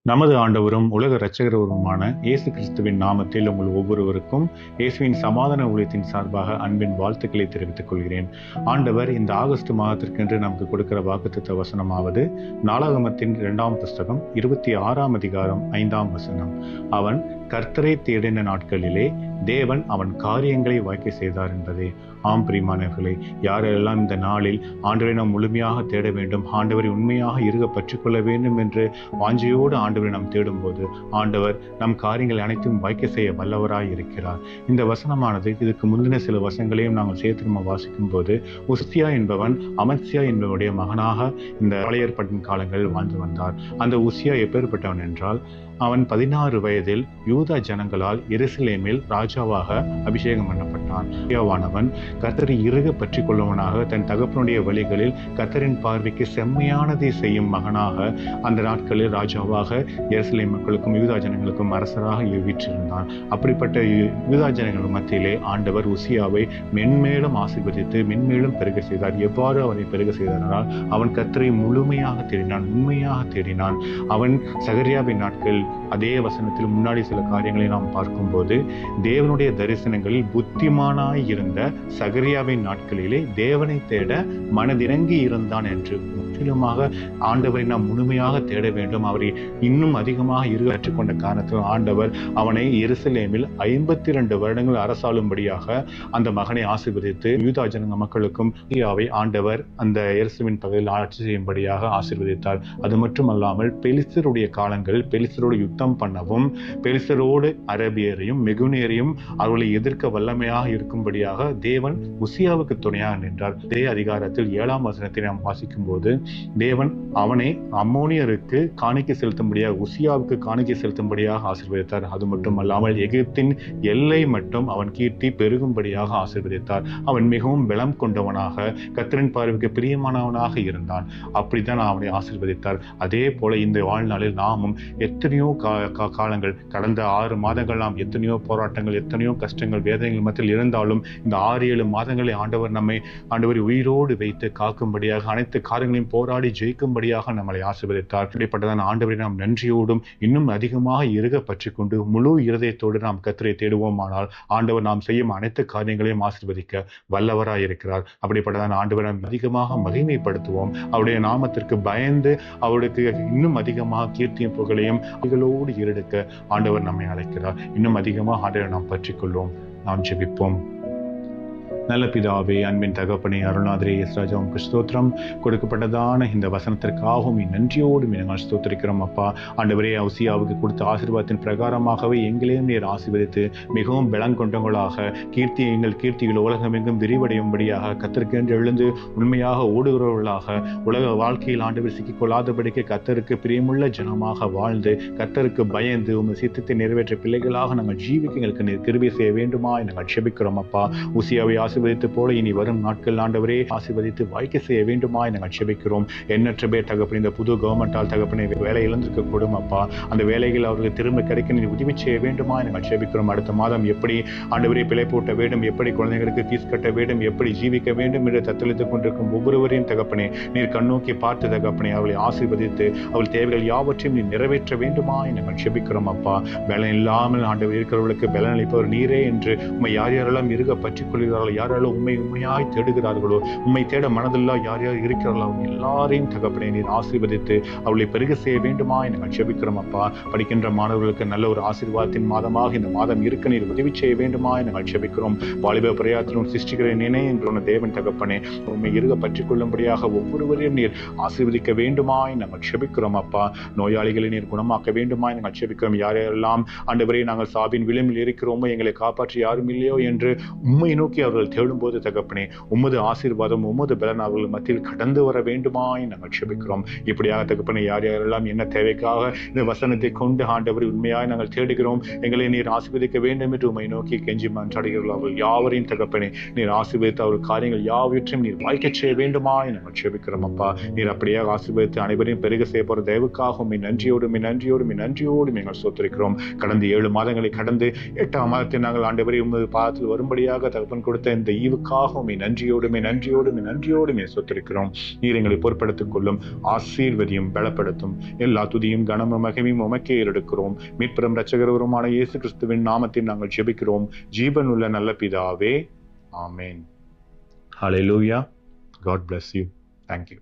நமது ஆண்டவரும் உலக இரட்சகருமான இயேசு கிறிஸ்துவின் நாமத்தில் உங்கள் ஒவ்வொருவருக்கும் இயேசுவின் சமாதான ஊழியத்தின் சார்பாக அன்பின் வாழ்த்துக்களை தெரிவித்துக் கொள்கிறேன். ஆண்டவர் இந்த ஆகஸ்ட் மாதத்திற்கென்று நமக்கு கொடுக்கிற வாக்குத்தத்த வசனமாவது நாளாகமத்தின் 2ஆம் புஸ்தகம் 26ஆம் அதிகாரம் 5ஆம் வசனம். அவன் கர்த்தரை தேடின நாட்களிலே தேவன் அவன் காரியங்களை வாய்க்க செய்தார் என்பதே. ஆம் பிரியமானவர்களே, யாரெல்லாம் இந்த நாளில் ஆண்டவரை நாம் முழுமையாக தேட வேண்டும், ஆண்டவரை உண்மையாக இருக பற்றிக்கொள்ள வேண்டும் என்று வாஞ்சையோடு ஆண்டவரை நாம் தேடும்போது ஆண்டவர் நம் காரியங்களை அனைத்தும் வாய்க்க செய்ய வல்லவராய் இருக்கிறார். இந்த வசனமானது இதுக்கு முந்தின சில வசனங்களையும் நாங்கள் சேர்த்து வாசிக்கும் போது உசியா என்பவன் அமத்சியா என்பவனுடைய மகனாக இந்த பழைய ஏற்பாட்டின் காலங்களில் வாழ்ந்து வந்தார். அந்த உசியா எப்பேற்பட்டவன் என்றால், அவன் 16 வயதில் யூதா ஜனங்களால் எருசலேமில் ராஜாவாக அபிஷேகம் பண்ணப்பட்டான். உசியாவானவன் கர்த்தரை இறுக பற்றி கொள்ளுவனாக தன் தகப்பனுடைய வழிகளில் கர்த்தரின் பார்வைக்கு செம்மையானதை செய்யும் மகனாக அந்த நாட்களில் ராஜாவாக எருசலேம் மக்களுக்கும் யூதா ஜனங்களுக்கும் அரசராக வீற்றிருந்தான். அப்படிப்பட்ட யூதா ஜனங்கள் மத்தியிலே ஆண்டவர் உசியாவை மென்மேலும் ஆசீர்வதித்து மென்மேலும் பெருக செய்தார். எவ்வாறு அவனை பெருக செய்தார்? அவன் கர்த்தரை முழுமையாக தேடினான், உண்மையாக தேடினான். அவன் சகரியாவின் நாட்கள் அதே வசனத்தில் முன்னாடி சில காரியங்களை நாம் பார்க்கும்போது, தேவனுடைய தரிசனங்களில் புத்திமானாய் இருந்த சகரியாவின் நாட்களிலே தேவனை தேட மனதிறங்கி இருந்தான் என்று முற்றிலுமாக ஆண்டவரை நாம் முழுமையாக தேட வேண்டும். அவரை இன்னும் அதிகமாக இருக கற்றுக்கொண்ட காரணத்தில் ஆண்டவர் அவனை எருசலேமில் 52 வருடங்கள் அரசாளும்படியாக அந்த மகனை ஆசீர்வதித்து யூதா ஜனங்க மக்களுக்கும் ஆண்டவர் அந்த எருசலேமின் பகுதியில் ஆட்சி செய்யும்படியாக ஆசீர்வதித்தார். அது மட்டுமல்லாமல் பெலிஸ்தருடைய காலங்களில் பெலிஸ்தரோடு யுத்தம் பண்ணவும், பெலிஸ்தரோடு அரபியரையும் மெகுனியரையும் அவர்களை எதிர்க்க வல்லமையாக இருக்கும்படியாக தேவன் உசியாவுக்கு துணையாக நின்றார். அதே அதிகாரத்தில் 7ஆம் வசனத்தை நாம் வாசிக்கும் போது, தேவன் அவனை அம்மோனியருக்கு காணிக்கை செலுத்தும்படியாக உசியாவுக்கு காணிக்கை செலுத்தும்படியாக ஆசீர்வதித்தார். அது மட்டுமல்லாமல் எகிப்தின் எல்லை மட்டும் அவன் கீர்த்தி பெருகும்படியாக ஆசீர்வதித்தார். அவன் மிகவும் பலம் கொண்டவனாக கர்த்தரின் பார்வைக்கு பிரியமானவனாக இருந்தான். அப்படித்தான் அவனை ஆசீர்வதித்தார். அதே போல இந்த வாழ்நாளில் நாமும் எத்தனையோ காலங்கள், கடந்த 6 மாதங்கள் நாம் எத்தனையோ போராட்டங்கள், எத்தனையோ கஷ்டங்கள், வேதனைகள் மத்தியில் இருந்தாலும் இந்த 6-7 மாதங்களை ஆண்டவர் உயிரோடு வைத்து காக்கும்படியாக, அனைத்து காரியங்களையும் போராடி ஜெயிக்கும்படியாக நம்மளை ஆசீர்வதித்தார். இப்படிப்பட்டதான் ஆண்டவரை நாம் நன்றியோடும் இன்னும் அதிகமாக இருக பற்றி கொண்டு முழு இருதயத்தோடு நாம் கர்த்தரை தேடுவோமானால் ஆண்டவர் நாம் செய்யும் அனைத்து காரியங்களையும் ஆசீர்வதிக்க வல்லவராய் இருக்கிறார். அப்படிப்பட்டதான் ஆண்டவரை நாம் அதிகமாக மகிமைப்படுத்துவோம். அவருடைய நாமத்திற்கு பயந்து அவருக்கு இன்னும் அதிகமாக கீர்த்தியும் புகழையும் அவர்களோடு ஈடுக்க ஆண்டவர் நம்மை அழைக்கிறார். இன்னும் அதிகமாக ஆண்டவரை நாம் பற்றிக்கொள்வோம். நாம் ஜெபிப்போம். நல்ல பிதாவே, அன்பின் தகப்பனே, அருள்நாதரே, இயேசுராஜாவுக்கு ஸ்தோத்திரம். கொடுக்கப்பட்டதான இந்த வசனத்திற்காகவும் நன்றியோடு நாங்கள் ஸ்தோத்திரிக்கிறோம். அப்பா ஆண்டவரே, உசியாவுக்கு கொடுத்த ஆசீர்வாதத்தின் பிரகாரமாகவே எங்களையும் நீர் ஆசீர்வதித்து மிகவும் பலம் கொண்டவங்களாக எங்கள் கீர்த்திகள் உலகமெங்கும் விரிவடையும்படியாக கர்த்தருக்கென்று எழுந்து உண்மையாக ஓடுகிறவர்களாக உலக வாழ்க்கையில் ஆண்டவர் சிக்கிக்கொள்ளாதபடிக்கு கர்த்தருக்கு பிரியமுள்ள ஜனமாக வாழ்ந்து கர்த்தருக்கு பயந்து உங்கள் சித்தத்தை நிறைவேற்ற பிள்ளைகளாக நாங்கள் ஜீவிக்க எங்களுக்கு நீர் கிருபை செய்ய வேண்டுமா நாங்கள் ஜெபிக்கிறோம். அப்பா உசியாவை ஆசீர்வதித்து போல இனி வரும் நாட்கள் ஆண்டவரே ஆசீர்வதித்து வாய்க்க செய்ய வேண்டுமாய் நாங்கள் ஜெபிக்கிறோம். எண்ணற்ற பேர் தகப்பனே இந்த புது கவர்மெண்டால் தகப்பனை வேலை இழந்திருக்க கூடும். அப்பா அந்த வேலைகள் அவர்களுக்கு திரும்ப கிடைக்க நீ உதவி செய்ய வேண்டுமாய் நாங்கள் ஜெபிக்கிறோம். அடுத்த மாதம் எப்படி ஆண்டவரே பிழை போட்ட வேண்டும், எப்படி குழந்தைகளுக்கு ஃபீஸ் கட்ட வேண்டும், எப்படி ஜீவிக்க வேண்டும் என்று தத்தளித்துக் கொண்டிருக்கும் ஒவ்வொருவரையும் தகப்பனே நீர் கண்ணோக்கி பார்த்து தகப்பனே அவர்களை ஆசீர்வதித்து அவள் தேவைகள் யாவற்றையும் நீ நிறைவேற்ற வேண்டுமாய் நாங்கள் ஜெபிக்கிறோம். அப்பா பலன் இல்லாமல் ஆண்டவர் இருக்கிறவர்களுக்கு பலன் அளிப்பவர் நீரே என்று உண்மை யார் யாரெல்லாம் இருக பற்றிக் கொள்கிறார்கள், யாரெல்லாம் உண்மையாய் தேடுகிறார்களோ, உண்மை தேட மனதில்லா யார் யார் இருக்கிறார்களோ எல்லாரையும் தகப்பனே நீர் ஆசீர்வதித்து அவளை பெருக செய்ய வேண்டுமா நாங்கள் ஜெபிக்கிறோம். அப்பா படிக்கின்ற மாணவர்களுக்கு நல்ல ஒரு ஆசீர்வாதத்தின் மாதமாக இந்த மாதம் இருக்க நீர் உதவி செய்ய வேண்டுமா நாங்கள் ஜெபிக்கிறோம். வாலிப பிரயாத்திலும் சிருஷ்டிக்கிற நினை என்ற தேவன் தகப்பனே உண்மை இருக பற்றிக் கொள்ளும்படியாக ஒவ்வொருவரையும் நீர் ஆசீர்வதிக்க வேண்டுமாய் நாங்கள் ஜெபிக்கிறோம். அப்பா நோயாளிகளை நீர் குணமாக்க வேண்டுமாய் நாங்கள் ஜெபிக்கிறோம். யாரெல்லாம் ஆண்டவரே நாங்கள் சாவின் விளிம்பில் இருக்கிறோமோ, எங்களை காப்பாற்றி யாரும் இல்லையோ என்று உண்மை நோக்கி அவர்கள் தேடும்போது தகப்பனே உமது ஆசீர்வாதம் உமது பலன் அவர்கள் மத்தியில் கடந்து வர வேண்டுமாய் நாங்கள் ஜெபிக்கிறோம். இப்படியாக தகப்பனே யார் யாரெல்லாம் என்ன தேவைக்காக இந்த வசனத்தை கொண்டு ஆண்டவரை உண்மையாய் நாங்கள் தேடுகிறோம், எங்களை நீர் ஆசீர்வதிக்க வேண்டும் என்று உம்மை நோக்கி கெஞ்சி மன்றாடுகிறோம். அவர்கள் யாவரையும் தகப்பனே நீர் ஆசீர்வதித்து அவர்கள் காரியங்கள் யாவற்றையும் நீர் வாய்க்க செய்ய வேண்டுமாய் நாங்கள் ஜெபிக்கிறோம். அப்பா நீர் அப்படியாக ஆசீர்வதித்து அனைவரையும் பெருக செய்ய போற தயவுக்காக உம்மை நன்றியோடு நாங்கள் ஸ்தோத்திரிக்கிறோம். கடந்த 7 மாதங்களை கடந்து 8ஆம் மாதத்தில் நாங்கள் ஆண்டவரை உமது பாதத்தில் வரும்படியாக தகப்பன் கொடுத்த இந்த ஈவுக்காக உம்மை நன்றியோடுமே சொத்திருக்கிறோம். நீர் எங்களை பொறுப்படுத்திக் கொள்ளும், ஆசீர்வதியும், பலப்படுத்தும். எல்லா துதியும் கனமும் மகிமையும் உமக்கே ஏறெடுக்கிறோம். மீட்பெரும் இரட்சகருமான இயேசு கிறிஸ்துவின் நாமத்தில் நாங்கள் ஜெபிக்கிறோம் ஜீவன் உள்ள நல்ல பிதாவே. ஆமென். ஹல்லேலூயா. God bless you. Thank you.